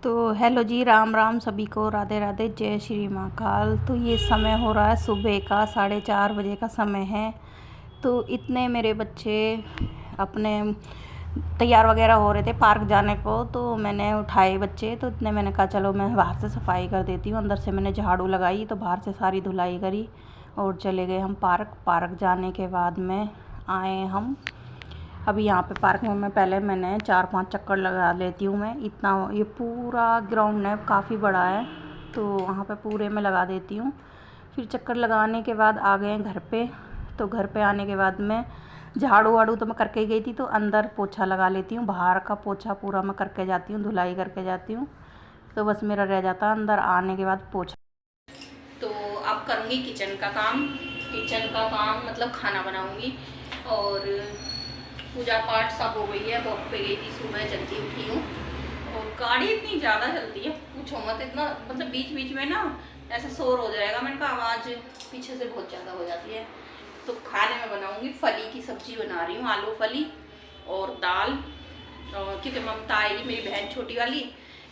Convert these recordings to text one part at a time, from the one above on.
तो हेलो जी, राम राम सभी को, राधे राधे, जय श्री महाकाल। तो ये समय हो रहा है सुबह का 4:30 बजे का समय है। तो इतने मेरे बच्चे अपने तैयार वगैरह हो रहे थे पार्क जाने को, तो मैंने उठाए बच्चे। तो इतने मैंने कहा चलो मैं बाहर से सफाई कर देती हूँ। अंदर से मैंने झाड़ू लगाई तो बाहर से सारी धुलाई करी और चले गए हम पार्क जाने के बाद में आए हम। अभी यहाँ पे पार्क में मैंने 4-5 चक्कर लगा लेती हूँ। मैं इतना, ये पूरा ग्राउंड है, काफ़ी बड़ा है, तो वहाँ पे पूरे में लगा देती हूँ। फिर चक्कर लगाने के बाद आ गए घर पे। तो घर पे आने के बाद में झाड़ू वाड़ू तो मैं करके ही गई थी, तो अंदर पोछा लगा लेती हूँ। बाहर का पोछा पूरा मैं करके जाती हूँ, धुलाई करके जाती हूँ। तो बस मेरा रह जाता है अंदर आने के बाद पोछा। तो अब करूँगी किचन का काम मतलब खाना बनाऊँगी। और पूजा पाठ सब हो गई है। वॉक पे गई थी, सुबह जल्दी उठी हूँ। और गाड़ी इतनी ज़्यादा चलती है, पूछो मत। इतना मतलब बीच बीच में ना ऐसा शोर हो जाएगा, मैंने कहा आवाज़ पीछे से बहुत ज़्यादा हो जाती है। तो खाने में बनाऊँगी फली की सब्ज़ी बना रही हूँ, आलू फली और दाल। क्योंकि ममता आएगी मेरी बहन छोटी वाली,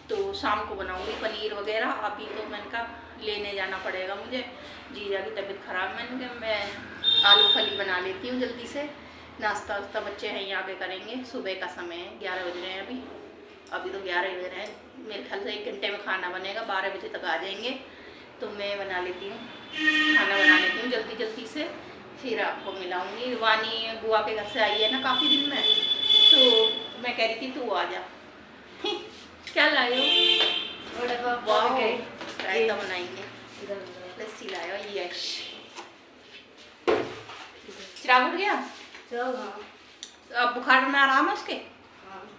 तो शाम को बनाऊँगी पनीर वगैरह। अभी तो मैंने कहा लेने जाना पड़ेगा मुझे, जीजा की तबीयत ख़राब। मैंने कहा मैं आलू फली बना लेती हूँ जल्दी से। नाश्ता वास्ता बच्चे हैं यहाँ आके करेंगे। सुबह का समय है, 11 बज रहे हैं अभी तो 11 बज रहे हैं। मेरे ख्याल से 1 घंटे में खाना बनेगा, 12 बजे तक आ जाएंगे। तो मैं बना लेती हूँ, खाना बना लेती हूँ जल्दी से, फिर आपको मिलाऊंगी। वानी बुआ के घर से आई है ना काफ़ी दिन में, तो मैं कह रही थी तू आ जा। क्या लाए हो? रायता बनाएंगे, लस्सी लाए हो। यश चिराग उठ गया? अब बुखार में आराम है उसके?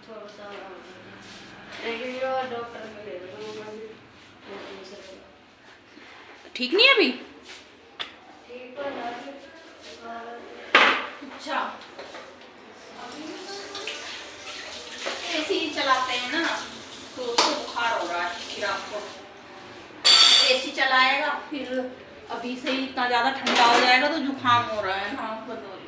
थोड़ा सा ठीक नहीं है अभी? अच्छा, एसी चलाते हैं ना तो उसको बुखार हो रहा है। फिर आपको एसी चलाएगा, फिर अभी से ही इतना ज़्यादा ठंडा हो जाएगा तो जुकाम हो रहा है, नाक बंद हो रही है।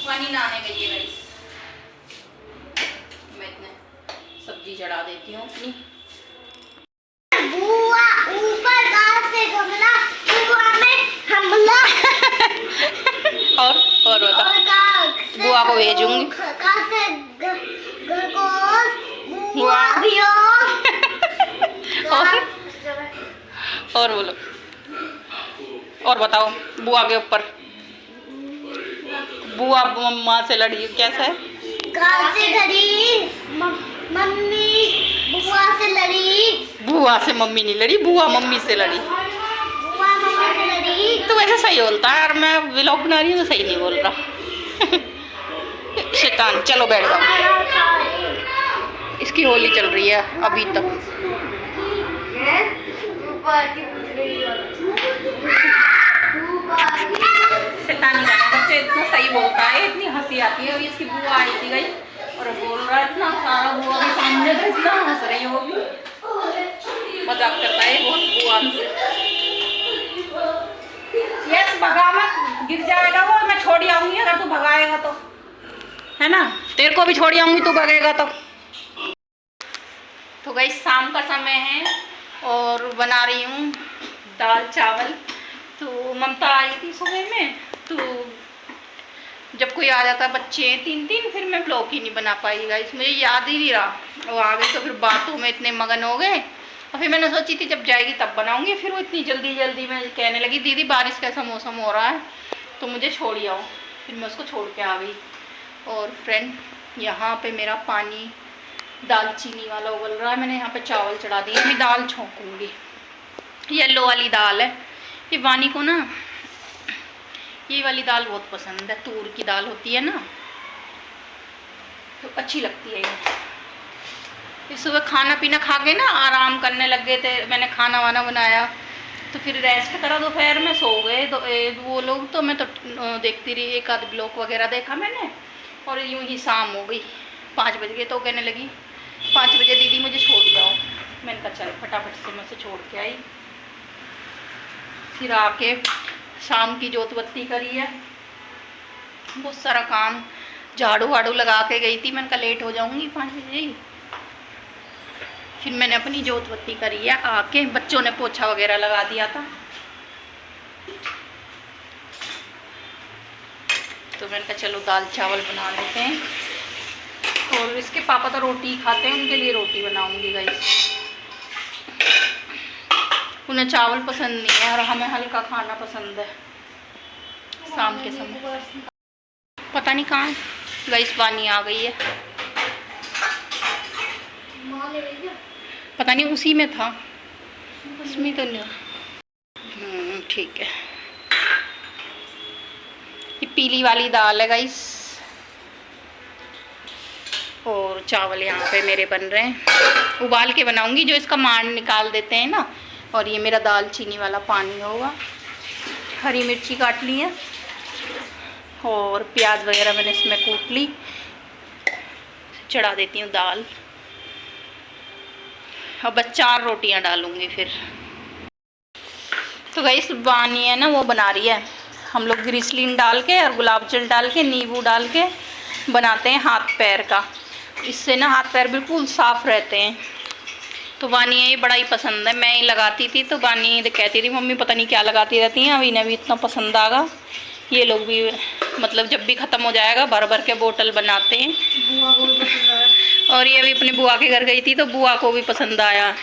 वानी नहाने गई है गाइस। मैं इतने सब्जी चढ़ा देती हूँ अपनी। बुआ ऊपर गांव से गमला, बुआ में हमला। और बता, बुआ को भेजूंगी। बुआ और बोलो, और बताओ बुआ के ऊपर। बुआ मम्मा से लड़ी, कैसा है? से लड़ी मम्मी, बुआ से लड़ी। बुआ से मम्मी नहीं लड़ी, बुआ मम्मी से लड़ी। बुआ मम्मी से लड़ी। तो वैसे सही बोलता है, और मैं व्लॉग बना रही हूँ तो सही नहीं बोल रहा। शैतान, चलो बैठ जाओ। इसकी होली चल रही है अभी तक। शैतानी गाना बच्चे इतना सही बोलता है, इतनी हंसी आती है। अभी इसकी बुआ आई थी गई और बोल रहा है इतना सारा, बुआ के सामने तो इतना हंस रही है। वो भी मजाक करता है बहुत बुआ से। यस, भगा मत, गिर जाएगा वो। मैं छोड़ आऊंगी अगर तू भगाएगा तो, है ना? तेरे को भी छोड़ आऊंगी तू भगेगा तो गई शाम का समय है और बना रही हूँ दाल चावल। तो ममता आई थी सुबह में, तो जब कोई आ जाता बच्चे 3-3, फिर मैं ब्लॉग ही नहीं बना पाई गाइस, मुझे याद ही नहीं रहा। वो आ गए तो फिर बातों में इतने मगन हो गए, और फिर मैंने सोची थी जब जाएगी तब बनाऊंगी। फिर वो इतनी जल्दी में कहने लगी दीदी बारिश का ऐसा मौसम हो रहा है तो मुझे छोड़ आओ। फिर मैं उसको छोड़ के आ गई। और फ्रेंड, यहाँ पे मेरा पानी दालचीनी वाला उबल रहा है। मैंने यहाँ पे चावल चढ़ा दिए, अभी दाल छोंकूंगी। येलो वाली दाल है, ये वानी को ना ये वाली दाल बहुत पसंद है। तूर की दाल होती है ना, तो अच्छी लगती है ये। सुबह खाना पीना खा के ना आराम करने लग गए थे। मैंने खाना वाना बनाया तो फिर रेस्ट करा, दोपहर में सो गए तो वो लोग। तो मैं तो देखती रही, एक आध ब्लॉग वगैरह देखा मैंने, और यूँ ही शाम हो गई, 5 बज गए। तो कहने लगी 5 बजे दीदी मुझे छोड़ जाओ। मैंने कहा चल फटाफट से मैं से छोड़ के आई। फिर आके शाम की जोत बत्ती करी है, बहुत सारा काम, झाड़ू वाड़ू लगा के गई थी, मैंने कहा लेट हो जाऊंगी 5 बजे ही। फिर मैंने अपनी जोत बत्ती करी है, आके बच्चों ने पोछा वगैरह लगा दिया था, तो मैंने कहा चलो दाल चावल बना लेते हैं। और इसके पापा तो रोटी खाते हैं, उनके लिए रोटी बनाऊंगी गाइस। उन्हें चावल पसंद नहीं है और हमें हल्का खाना पसंद है शाम के समय। पता नहीं कहाँ गाइस पानी आ गई है, पता नहीं उसी में था, इसमें तो नहीं। ठीक है, ये पीली वाली दाल है गाइस, और चावल यहाँ पे मेरे बन रहे हैं। उबाल के बनाऊंगी, जो इसका मांड निकाल देते हैं ना। और ये मेरा दाल चीनी वाला पानी होगा। हरी मिर्ची काट ली है और प्याज वगैरह मैंने इसमें कूट ली। चढ़ा देती हूँ दाल, और बस 4 रोटियाँ डालूंगी फिर। तो गाइस बानी है ना, वो बना रही है, हम लोग ग्रिसलिन डाल के और गुलाब जल डाल के नींबू डाल के बनाते हैं हाथ पैर का। इससे ना हाथ पैर बिल्कुल साफ़ रहते हैं। तो बानी ये बड़ा ही पसंद है, मैं ही लगाती थी, तो बानी कहती थी मम्मी पता नहीं क्या लगाती रहती हैं, अब इन्हें भी इतना पसंद आगा। ये लोग भी मतलब जब भी ख़त्म हो जाएगा भर भर के बोतल बनाते हैं। बुआ को भी पसंद आया, और ये भी अपनी बुआ के घर गई थी तो बुआ को भी पसंद आया,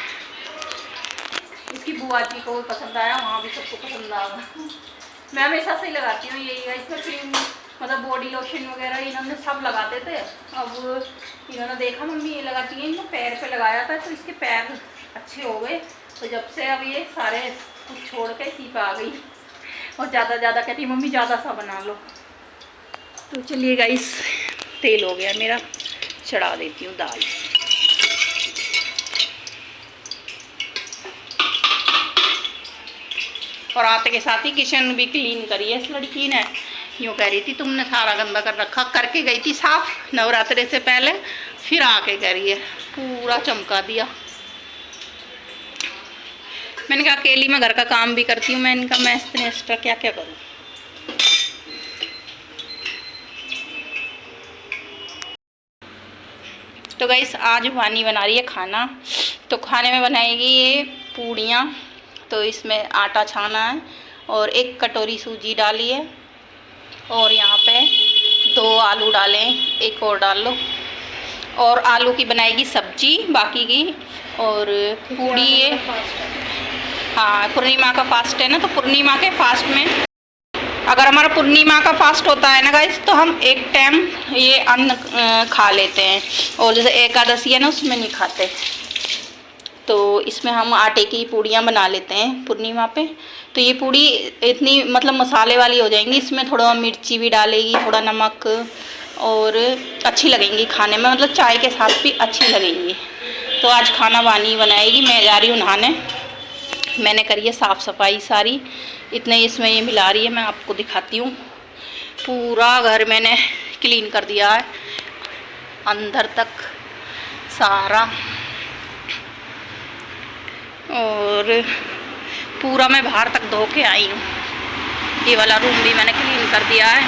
इसकी बुआ जी को भी पसंद आया, वहाँ भी सबको पसंद आया। मैं हमेशा से ही लगाती हूँ यही, इसमें क्रीम मतलब बॉडी लोशन वगैरह इन्होंने सब लगाते थे। अब इन्होंने देखा मम्मी ये लगाती है, इन्होंने पैर पे लगाया था तो इसके पैर अच्छे हो गए, तो जब से अब ये सारे कुछ छोड़ के इसी पे आ गई, और ज़्यादा कहती मम्मी ज़्यादा सा बना लो। तो चलिए गाइस तेल हो गया मेरा, चढ़ा देती हूँ दाल। और आते के साथ ही किचन भी क्लीन करी है इस लड़की ने। यूँ कह रही थी तुमने सारा गंदा कर रखा, करके गई थी साफ नवरात्रे से पहले, फिर आके करी है, पूरा चमका दिया। मैंने कहा अकेली मैं घर का काम भी करती हूँ, मैंने कहा मैं इतने एक्स्ट्रा क्या क्या करूँ। तो गाइस आज वानी बना रही है खाना, तो खाने में बनाएगी ये पूड़ियाँ। तो इसमें आटा छाना है और 1 कटोरी सूजी डाली है, और यहाँ पे 2 आलू डाले हैं, 1 और डाल लो। और आलू की बनाएगी सब्जी बाकी की। और पूड़ी ये हाँ पूर्णिमा का फास्ट है ना, तो पूर्णिमा के फास्ट में अगर हमारा पूर्णिमा का फास्ट होता है ना गाइस, तो हम एक टाइम ये अन्न खा लेते हैं, और जैसे एकादशी है ना उसमें नहीं खाते। तो इसमें हम आटे की पूड़ियाँ बना लेते हैं पूर्णिमा पे। तो ये पूड़ी इतनी मतलब मसाले वाली हो जाएंगी, इसमें थोड़ा मिर्ची भी डालेगी, थोड़ा नमक, और अच्छी लगेंगी खाने में, मतलब चाय के साथ भी अच्छी लगेंगी। तो आज खाना वानी बनाएगी, मैं जा रही हूँ नहाने। मैंने करी है साफ़ सफाई सारी, इतने इसमें ये मिला रही है, मैं आपको दिखाती हूँ। पूरा घर मैंने क्लीन कर दिया है अंदर तक सारा, और पूरा मैं बाहर तक धो के आई हूँ। ये वाला रूम भी मैंने क्लीन कर दिया है,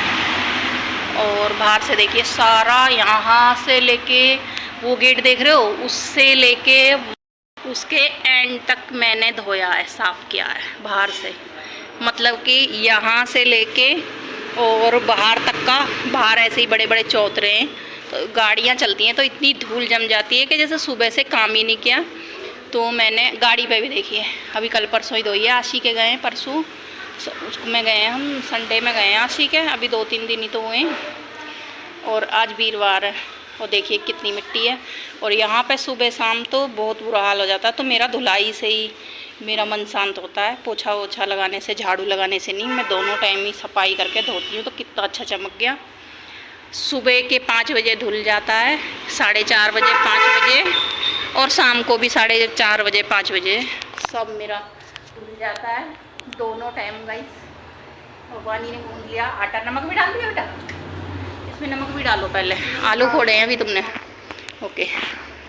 और बाहर से देखिए सारा, यहाँ से लेके वो गेट देख रहे हो, उससे लेके उसके एंड तक मैंने धोया है, साफ़ किया है बाहर से। मतलब कि यहाँ से लेके और बाहर तक का, बाहर ऐसे ही बड़े बड़े चौतरे हैं, तो गाड़ियाँ चलती हैं तो इतनी धूल जम जाती है कि जैसे सुबह से काम ही नहीं किया। तो मैंने गाड़ी पे भी देखी है, अभी कल परसों ही धोई है। आशी के गए हैं परसों, उसको में गए हैं हम, संडे में गए हैं आशी के, अभी 2-3 दिन ही तो हुए हैं, और आज वीरवार है। और देखिए कितनी मिट्टी है, और यहाँ पे सुबह शाम तो बहुत बुरा हाल हो जाता है। तो मेरा धुलाई से ही मेरा मन शांत होता है, पोछा वोछा लगाने से, झाड़ू लगाने से नहीं। मैं दोनों टाइम ही सफाई करके धोती हूँ। तो कितना अच्छा चमक गया। सुबह के 5 बजे धुल जाता है, 4:30 बजे, 5 बजे, और शाम को भी 4:30 बजे, 5 बजे सब मेरा धुल जाता है, दोनों टाइम गाइस। और वानी ने गूंद लिया आटा। नमक भी डाल दिया बेटा, इसमें नमक भी डालो पहले। आलू फोड़े हैं अभी तुमने, ओके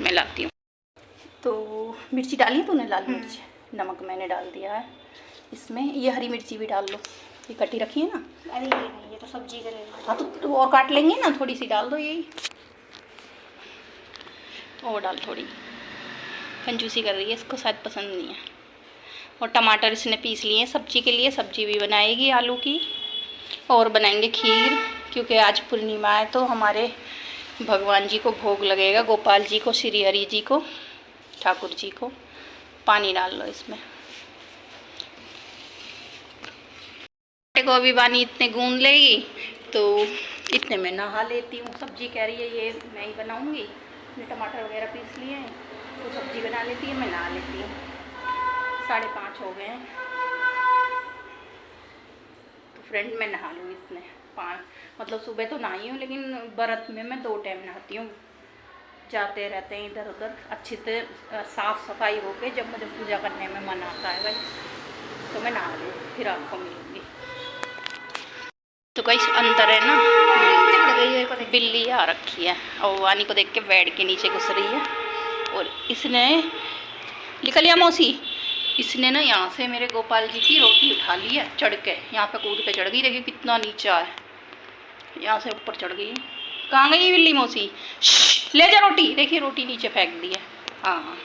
मैं लाती हूँ। तो मिर्ची डाली तूने, लाल मिर्च, नमक मैंने डाल दिया है। इसमें ये हरी मिर्ची भी डाल लो, ये कटी रखी है ना। अरे ये नहीं, ये तो सब्जी करेगा। हाँ तो और काट लेंगे ना, थोड़ी सी डाल दो, यही और डाल, थोड़ी कंजूसी कर रही है, इसको शायद पसंद नहीं है। और टमाटर इसने पीस लिए हैं सब्जी के लिए, सब्जी भी बनाएगी आलू की, और बनाएंगे खीर, क्योंकि आज पूर्णिमा है तो हमारे भगवान जी को भोग लगेगा, गोपाल जी को, श्री हरि जी को, ठाकुर जी को। पानी डाल लो इसमें। को अभी बानी इतने गूंद लेगी तो इतने में नहा लेती हूँ। सब्जी कह रही है ये मैं ही बनाऊँगी, मैंने टमाटर वगैरह पीस लिए हैं तो सब्जी बना लेती है, मैं नहा लेती हूँ। 5:30 हो गए हैं तो फ्रेंड मैं नहा लूँ इतने 5, मतलब सुबह तो नहाई हूँ, लेकिन व्रत में मैं 2 टाइम नहाती हूँ। जाते रहते हैं इधर उधर, अच्छी तरह साफ़ सफाई होके जब मुझे पूजा करने में मन आता है भाई तो मैं नहा लूँ, फिर आपको मिलूँगी। तो कहीं अंदर है ना बिल्ली आ रखी है और वानी को देख के बेड के नीचे घुस रही है, और इसने निकल लिया मौसी, इसने ना यहाँ से मेरे गोपाल जी की रोटी उठा ली है, चढ़ के यहाँ पे कूद के चढ़ गई। देखिए कितना नीचा है, यहाँ से ऊपर चढ़ गई। कहाँ गई बिल्ली मौसी? ले जा रोटी, देखिए रोटी नीचे फेंक दी है। हाँ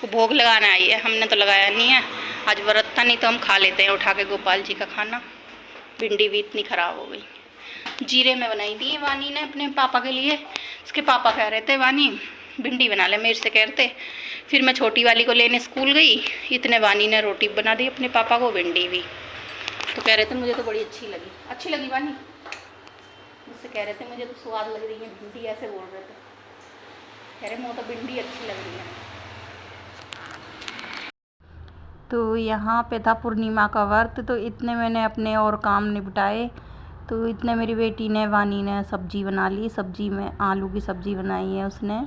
वो भोग लगाना आई है, हमने तो लगाया नहीं है, आज व्रत था, नहीं तो हम खा लेते हैं उठा के गोपाल जी का खाना। भिंडी भी इतनी ख़राब हो गई, जीरे में बनाई थी वानी ने अपने पापा के लिए। उसके पापा कह रहे थे वानी भिंडी बना ले, मेरे से कह रहे थे। फिर मैं छोटी वाली को लेने स्कूल गई, इतने वानी ने रोटी बना दी अपने पापा को, भिंडी भी। तो कह रहे थे मुझे तो बड़ी अच्छी लगी वानी, मुझसे कह रहे थे मुझे तो स्वाद लग रही है भिंडी, ऐसे बोल रहे थे। कह रहे मुझे तो भिंडी अच्छी लग रही है। तो यहाँ पे था पूर्णिमा का व्रत, तो इतने मैंने अपने और काम निपटाए। तो इतने मेरी बेटी ने वानी ने सब्ज़ी बना ली, सब्ज़ी में आलू की सब्ज़ी बनाई है उसने,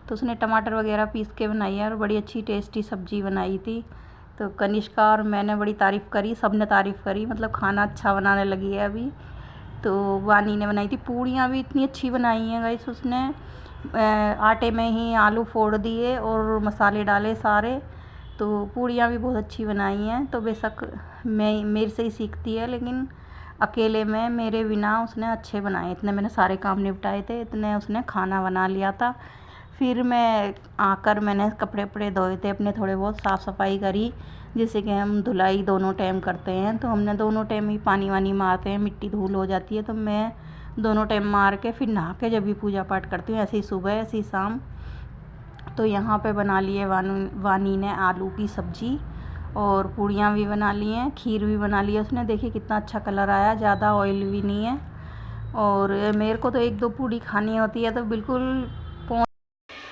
तो उसने टमाटर वगैरह पीस के बनाई है और बड़ी अच्छी टेस्टी सब्ज़ी बनाई थी। तो कनिष्का और मैंने बड़ी तारीफ़ करी, सब ने तारीफ़ करी, मतलब खाना अच्छा बनाने लगी है अभी। तो वानी ने बनाई थी पूड़ियाँ भी इतनी अच्छी बनाई हैं गाइस उसने, आटे में ही आलू फोड़ दिए और मसाले डाले सारे, तो पूड़ियाँ भी बहुत अच्छी बनाई हैं। तो बेशक मेरे से ही सीखती है, लेकिन अकेले में मेरे बिना उसने अच्छे बनाए। इतने मैंने सारे काम निपटाए थे, इतने उसने खाना बना लिया था। फिर मैं आकर मैंने कपड़े वपड़े धोए थे अपने, थोड़े बहुत साफ़ सफाई करी, जैसे कि हम धुलाई दोनों टाइम करते हैं, तो हमने दोनों टाइम ही पानी वानी मारते हैं, मिट्टी धूल हो जाती है, तो मैं दोनों टाइम मार के फिर नहा के जब भी पूजा पाठ करती हूँ, ऐसे ही सुबह ऐसे ही शाम। तो यहाँ पे बना लिए वानी ने आलू की सब्ज़ी, और पूड़ियाँ भी बना ली हैं, खीर भी बना ली है उसने। देखिए कितना अच्छा कलर आया, ज़्यादा ऑयल भी नहीं है। और मेरे को तो 1-2 पूड़ी खानी होती है तो बिल्कुल।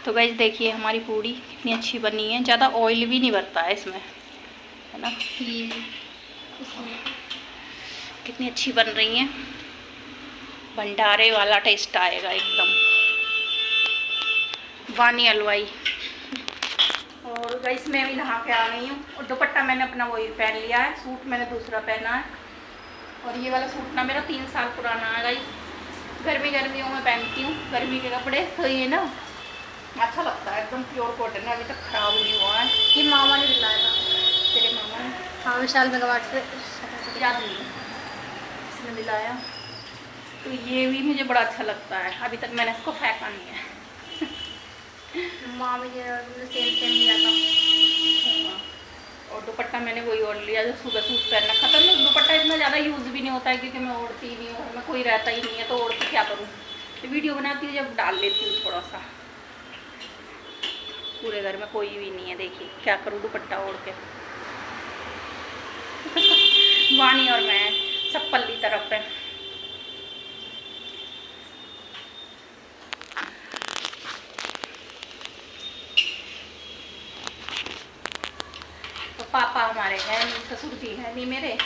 तो गाइस देखिए हमारी पूड़ी कितनी अच्छी बनी है, ज़्यादा ऑयल भी नहीं भरता है इसमें, है ना। कितनी अच्छी बन रही हैं, भंडारे वाला टेस्ट आएगा एकदम। वानी हलवाई। और गाइस मैं भी नहा के आ गई हूँ, और दुपट्टा मैंने अपना वही पहन लिया है, सूट मैंने दूसरा पहना है। और ये वाला सूट ना मेरा 3 साल पुराना है गाइस, गर्मियों में पहनती हूँ गर्मी के कपड़े, तो ये ना अच्छा लगता है, एकदम प्योर कॉटन है, अभी तक ख़राब नहीं हुआ है। ये मामा ने दिलाया था। तेरे मामा ने? हाँ विशाल मेगावाट से याद नहीं है, इसने दिलाया। तो ये भी मुझे बड़ा अच्छा लगता है, अभी तक मैंने इसको फेंका नहीं है। मामा ने सेम लिया था। और दुपट्टा मैंने वही ओढ़ लिया जो सुबह सूट पहनना खत्म नहीं। दुपट्टा इतना ज़्यादा यूज़ भी नहीं होता है, क्योंकि मैं ओढ़ती ही नहीं हूँ, घर में कोई रहता ही नहीं है, तो ओढ़ के क्या करूँ। तो वीडियो बनाती हूँ जब डाल लेती हूँ थोड़ा सा, पूरे घर में कोई भी नहीं है, देखिए क्या करूँ दुपट्टा ओढ़ के। वानी और मैं सब पल्ली तरफ है। तो पापा हमारे हैं नहीं, ससुर जी हैं नहीं मेरे,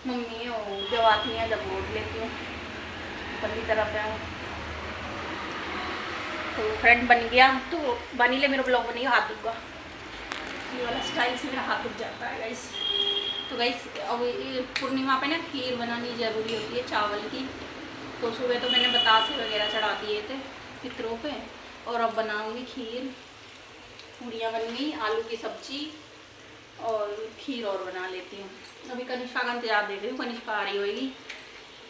मम्मी वो जब आती हैं जब ओढ़ लेती हूँ, पल्ली तरफ है। तो फ्रेंड बन गया, तो बनी ले मेरा ब्लॉग बनेगा हाथ दुख का, ये वाला स्टाइल से मेरा हाथ दुख जाता है गाइस। तो गाइस अब पूर्णिमा पे ना खीर बनानी ज़रूरी होती है चावल की। तो सुबह तो मैंने बतासे वगैरह चढ़ा दिए थे पितरों पे, और अब बनाऊंगी खीर। पूड़ियाँ बन गई, आलू की सब्जी और खीर और बना लेती हूँ। अभी कनिष्का का इंतजार देख रही हूँ, कनिष्का आ रही होगी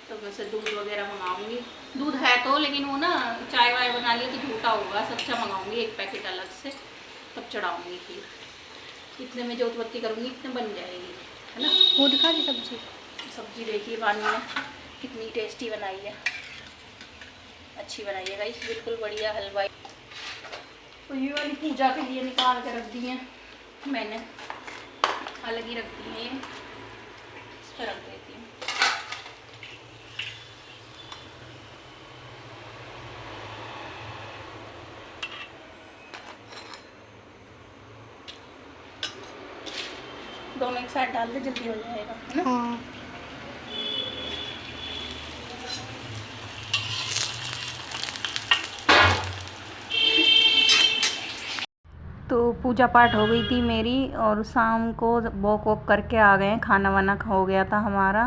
तो मैं से दूध वगैरह मंगाऊंगी। दूध है तो, लेकिन वो ना चाय वाय बना लिया तो झूठा होगा, सच्चा मंगाऊंगी 1 पैकेट अलग से, तब चढ़ाऊंगी खीर। इतने में जो उत्पत्ति करूँगी इतने बन जाएगी, है ना। वो दिखा दी सब्जी। सब्जी देखिए पानी में कितनी टेस्टी बनाई है, अच्छी बनाई है गाइस, बिल्कुल बढ़िया हलवाई। तो ये वाली पूजा के लिए निकाल के रख दी है मैंने, अलग ही रख दी है, ये इस पर रख देती हूँ। दोनों एक साथ डाल दे, जल्दी हो जाएगा, है ना। हाँ। तो पूजा पाठ हो गई थी मेरी और शाम को वॉक वॉक करके आ गए, खाना वाना हो गया था हमारा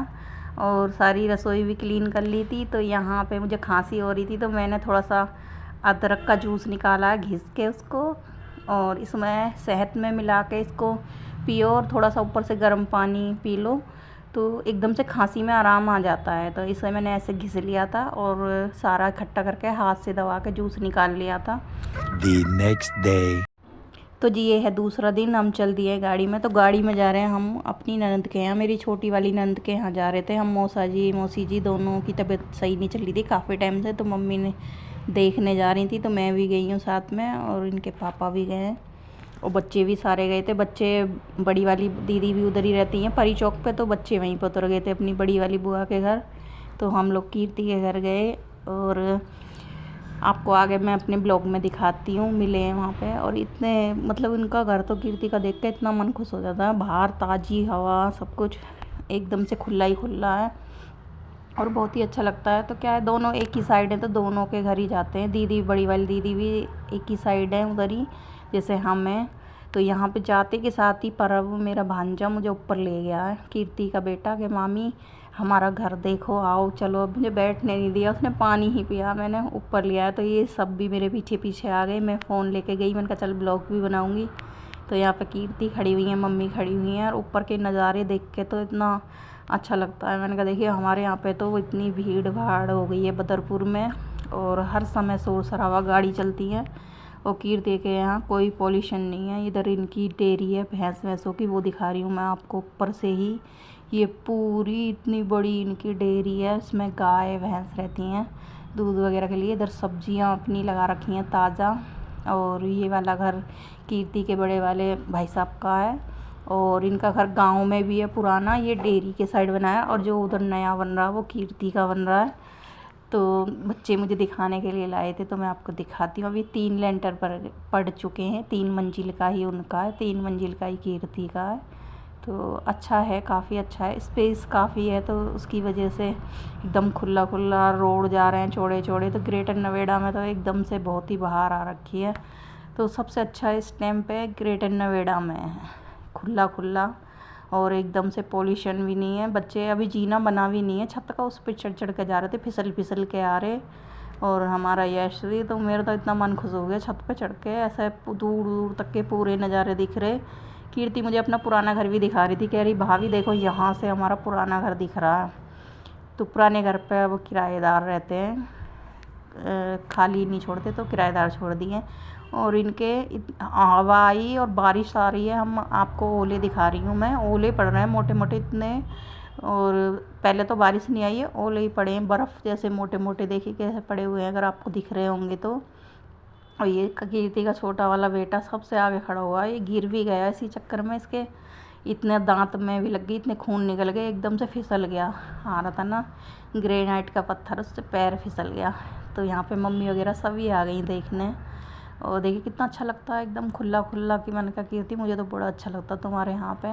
और सारी रसोई भी क्लीन कर ली थी। तो यहाँ पे मुझे खांसी हो रही थी तो मैंने थोड़ा सा अदरक का जूस निकाला घिस के उसको, और इसमें शहद में मिला के इसको पियो और थोड़ा सा ऊपर से गर्म पानी पी लो तो एकदम से खांसी में आराम आ जाता है। तो इसे मैंने ऐसे घिस लिया था और सारा इकट्ठा करके हाथ से दबा के जूस निकाल लिया था। The next day. तो जी ये है दूसरा दिन, हम चल दिए गाड़ी में। तो गाड़ी में जा रहे हैं हम अपनी ननद के यहाँ, मेरी छोटी वाली ननद के यहाँ जा रहे थे हम। मौसी जी दोनों की तबीयत सही नहीं चल रही थी काफ़ी टाइम से, तो मम्मी ने देखने जा रही थी तो मैं भी गई हूँ साथ में और इनके पापा भी गए हैं और बच्चे भी सारे गए थे। बच्चे, बड़ी वाली दीदी भी उधर ही रहती हैं परी चौक पे, तो बच्चे वहीं पर उतर गए थे अपनी बड़ी वाली बुआ के घर। तो हम लोग कीर्ति के घर गए और आपको आगे मैं अपने ब्लॉग में दिखाती हूँ, मिले हैं वहाँ पे। और इतने मतलब उनका घर तो कीर्ति का देख के इतना मन खुश हो जाता है, बाहर ताज़ी हवा, सब कुछ एकदम से खुला ही खुला है और बहुत ही अच्छा लगता है। तो क्या है, दोनों एक ही साइड है तो दोनों के घर ही जाते हैं। दीदी, बड़ी वाली दीदी भी एक ही साइड है उधर ही जैसे हम हैं। तो यहाँ पे जाते के साथ ही परब मेरा भांजा मुझे ऊपर ले गया है, कीर्ति का बेटा, कि मामी हमारा घर देखो, आओ चलो। अब मुझे बैठने नहीं दिया, उसने पानी ही पिया, मैंने ऊपर लिया। तो ये सब भी मेरे पीछे पीछे आ गए। मैं फ़ोन लेके गई, मैंने कहा चल ब्लॉग भी बनाऊंगी। तो यहाँ पे कीर्ति खड़ी हुई है, मम्मी खड़ी हुई हैं और ऊपर के नज़ारे देख के तो इतना अच्छा लगता है। मैंने कहा देखिए हमारे यहाँ पे तो इतनी भीड़ भाड़ हो गई है बदरपुर में और हर समय शोर शराबा गाड़ी चलती है। और कीर्ति के यहाँ कोई पॉल्यूशन नहीं है। इधर इनकी डेयरी है भैंस वैंसों की, वो दिखा रही हूँ मैं आपको ऊपर से ही। ये पूरी इतनी बड़ी इनकी डेयरी है, इसमें गाय भैंस रहती हैं दूध वगैरह के लिए। इधर सब्जियाँ अपनी लगा रखी हैं ताज़ा। और ये वाला घर कीर्ति के बड़े वाले भाई साहब का है और इनका घर गांव में भी है पुराना, ये डेयरी के साइड बना है। और जो उधर नया बन रहा है वो कीर्ति का बन रहा है। तो बच्चे मुझे दिखाने के लिए लाए थे तो मैं आपको दिखाती हूँ। अभी 3 लेंटर पर पड़ चुके हैं, 3 मंजिल का ही उनका है, 3 मंजिल का ही कीर्ति का है। तो अच्छा है, काफ़ी अच्छा है, स्पेस काफ़ी है तो उसकी वजह से एकदम खुला खुला रोड जा रहे हैं चौड़े चौड़े। तो ग्रेटर नोएडा में तो एकदम से बहुत ही बाहर आ रखी है। तो सबसे अच्छा इस टाइम पे ग्रेटर नोएडा में है, खुला खुला और एकदम से पॉल्यूशन भी नहीं है। बच्चे अभी जीना बना भी नहीं है छत का, उस पर चढ़ चढ़ के जा रहे थे, फिसल फिसल के आ रहे। और हमारा यश भी, तो मेरा तो इतना मन खुश हो गया छत पे चढ़ के, ऐसे दूर दूर तक के पूरे नज़ारे दिख रहे। कीर्ति मुझे अपना पुराना घर भी दिखा रही थी, कह रही भाभी देखो यहाँ से हमारा पुराना घर दिख रहा है। तो पुराने घर पे अब किराएदार रहते हैं, खाली नहीं छोड़ते तो किराएदार छोड़ दिए। और इनके हवा आई और बारिश आ रही है, हम आपको ओले दिखा रही हूँ मैं, ओले पड़ रहे हैं मोटे मोटे इतने। और पहले तो बारिश नहीं आई है, ओले ही पड़े हैं बर्फ़ जैसे मोटे मोटे, देखिए कैसे पड़े हुए हैं अगर आपको दिख रहे होंगे तो। और ये कीर्ति का छोटा वाला बेटा सबसे आगे खड़ा हुआ है, ये गिर भी गया इसी चक्कर में, इसके इतने दांत में भी लग गई, इतने खून निकल गए, एकदम से फिसल गया। आ रहा था ना ग्रेनाइट का पत्थर, उससे पैर फिसल गया। तो यहाँ पे मम्मी वगैरह सभी आ गई देखने। और देखिए कितना अच्छा लगता है, एकदम खुला खुला। कि मैंने कहा कीर्ति मुझे तो बड़ा अच्छा लगता है तुम्हारे यहाँ पे,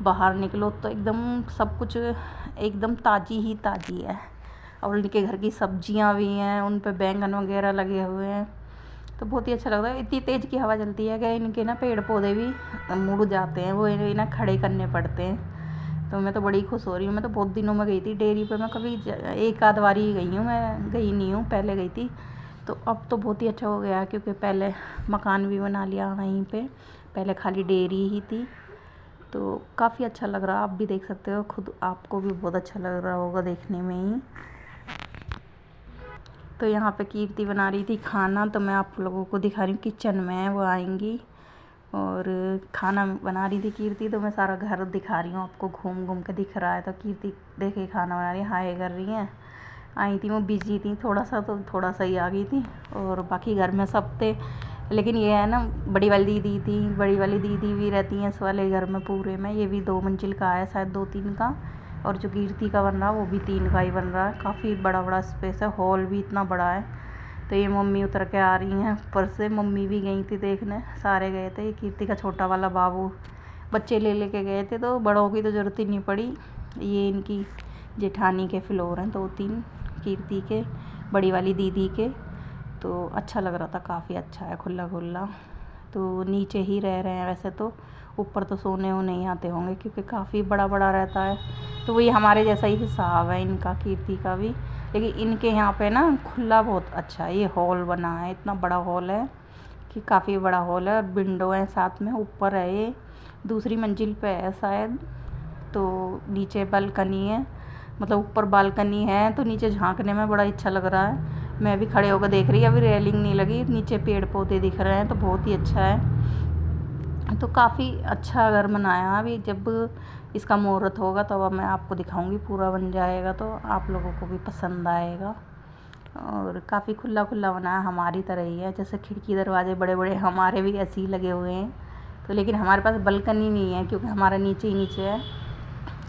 बाहर निकलो तो एकदम सब कुछ एकदम ताज़ी ही ताज़ी है। और इनके घर की सब्जियाँ भी हैं, उन पे बैंगन वगैरह लगे हुए हैं, तो बहुत ही अच्छा लगता है। इतनी तेज़ की हवा चलती है कि इनके ना पेड़ पौधे भी मुड़ जाते हैं, वो इन्हें ना खड़े करने पड़ते हैं। तो मैं तो बड़ी खुश हो रही हूँ। मैं तो बहुत दिनों में गई थी डेयरी पे, मैं कभी 1 आध बार ही गई हूँ, मैं गई नहीं हूँ, पहले गई थी। तो अब तो बहुत ही अच्छा हो गया क्योंकि पहले मकान भी बना लिया वहीं पे, पहले खाली डेयरी ही थी। तो काफ़ी अच्छा लग रहा, आप भी देख सकते हो खुद, आपको भी बहुत अच्छा लग रहा होगा देखने में ही। तो यहाँ पे कीर्ति बना रही थी खाना, तो मैं आप लोगों को दिखा रही हूँ किचन में, वो आएंगी और खाना बना रही थी कीर्ति। तो मैं सारा घर दिखा रही हूँ आपको, घूम घूम के दिख रहा है। तो कीर्ति देखे खाना बना रही है, हाय कर रही हैं। आई थी वो बिजी थी थोड़ा सा, तो थोड़ा सा ही आ गई थी, और बाकी घर में सब थे। लेकिन ये है ना, बड़ी वाली दीदी थी, बड़ी वाली दीदी भी रहती हैं इस वाले घर में पूरे में। ये भी 2 मंजिल का है शायद, 2-3 का। और जो कीर्ति का बन रहा है वो भी 3 का ही बन रहा है। काफ़ी बड़ा बड़ा स्पेस है, हॉल भी इतना बड़ा है। तो ये मम्मी उतर के आ रही हैं ऊपर से, मम्मी भी गई थी देखने, सारे गए थे। ये कीर्ति का छोटा वाला बाबू, बच्चे ले लेके गए थे, तो बड़ों की तो ज़रूरत ही नहीं पड़ी। ये इनकी जेठानी के फ्लोर हैं 2-3, कीर्ति के, बड़ी वाली दीदी के। तो अच्छा लग रहा था, काफ़ी अच्छा है, खुला खुला। तो नीचे ही रह रहे हैं वैसे तो, ऊपर तो सोने वो नहीं आते होंगे क्योंकि काफ़ी बड़ा बड़ा रहता है। तो वही हमारे जैसा ही हिसाब है इनका, कीर्ति का भी। लेकिन इनके यहाँ पे ना खुला बहुत अच्छा है, ये हॉल बना है, इतना बड़ा हॉल है कि काफ़ी बड़ा हॉल है। और विंडो है साथ में, ऊपर है ये, दूसरी मंजिल पे है शायद। तो नीचे बालकनी है, मतलब ऊपर बालकनी है, तो नीचे झांकने में बड़ा अच्छा लग रहा है। मैं भी खड़े होकर देख रही है, अभी रेलिंग नहीं लगी, नीचे पेड़ पौधे दिख रहे हैं, तो बहुत ही अच्छा है। तो काफ़ी अच्छा घर बनाया। अभी जब इसका मुहूर्त होगा तो अब मैं आपको दिखाऊंगी, पूरा बन जाएगा तो आप लोगों को भी पसंद आएगा। और काफ़ी खुला खुला बनाया, हमारी तरह ही है, जैसे खिड़की दरवाजे बड़े बड़े हमारे भी ऐसे ही लगे हुए हैं। तो लेकिन हमारे पास बालकनी नहीं है क्योंकि हमारा नीचे ही नीचे है।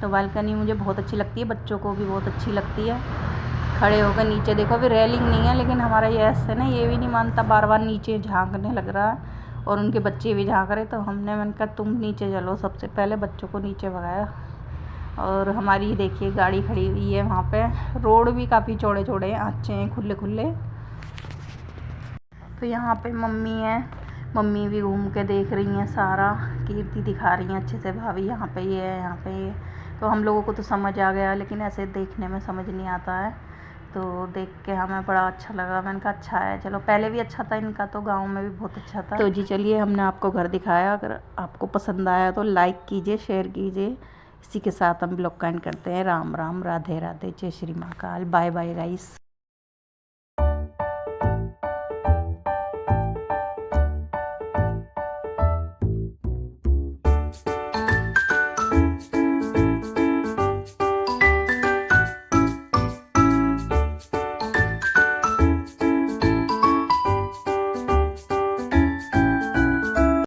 तो बालकनी मुझे बहुत अच्छी लगती है, बच्चों को भी बहुत अच्छी लगती है। खड़े होकर नीचे देखो, अभी रेलिंग नहीं है, लेकिन हमारा ये ऐसे ना, ये भी नहीं मानता, बार बार नीचे झांकने लग रहा है। और उनके बच्चे भी झांक रहे, तो मैंने कहा तुम नीचे चलो, सबसे पहले बच्चों को नीचे भगाया। और हमारी देखिए गाड़ी खड़ी हुई है वहाँ पे, रोड भी काफ़ी चौड़े चौड़े हैं, अच्छे हैं, खुले खुले। तो यहाँ पे मम्मी है, मम्मी भी घूम के देख रही हैं सारा, कीर्ति दिखा रही हैं अच्छे से, भाभी यहाँ पे ये है, यहाँ पे ये। तो हम लोगों को तो समझ आ गया, लेकिन ऐसे देखने में समझ नहीं आता है। तो देख के हमें बड़ा अच्छा लगा, मैंने कहा अच्छा है, चलो। पहले भी अच्छा था इनका, तो गांव में भी बहुत अच्छा था। तो जी चलिए, हमने आपको घर दिखाया, अगर आपको पसंद आया तो लाइक कीजिए, शेयर कीजिए। इसी के साथ हम ब्लॉग का एंड करते हैं। राम राम, राधे राधे, जय Shri Mahakal, bye bye guys.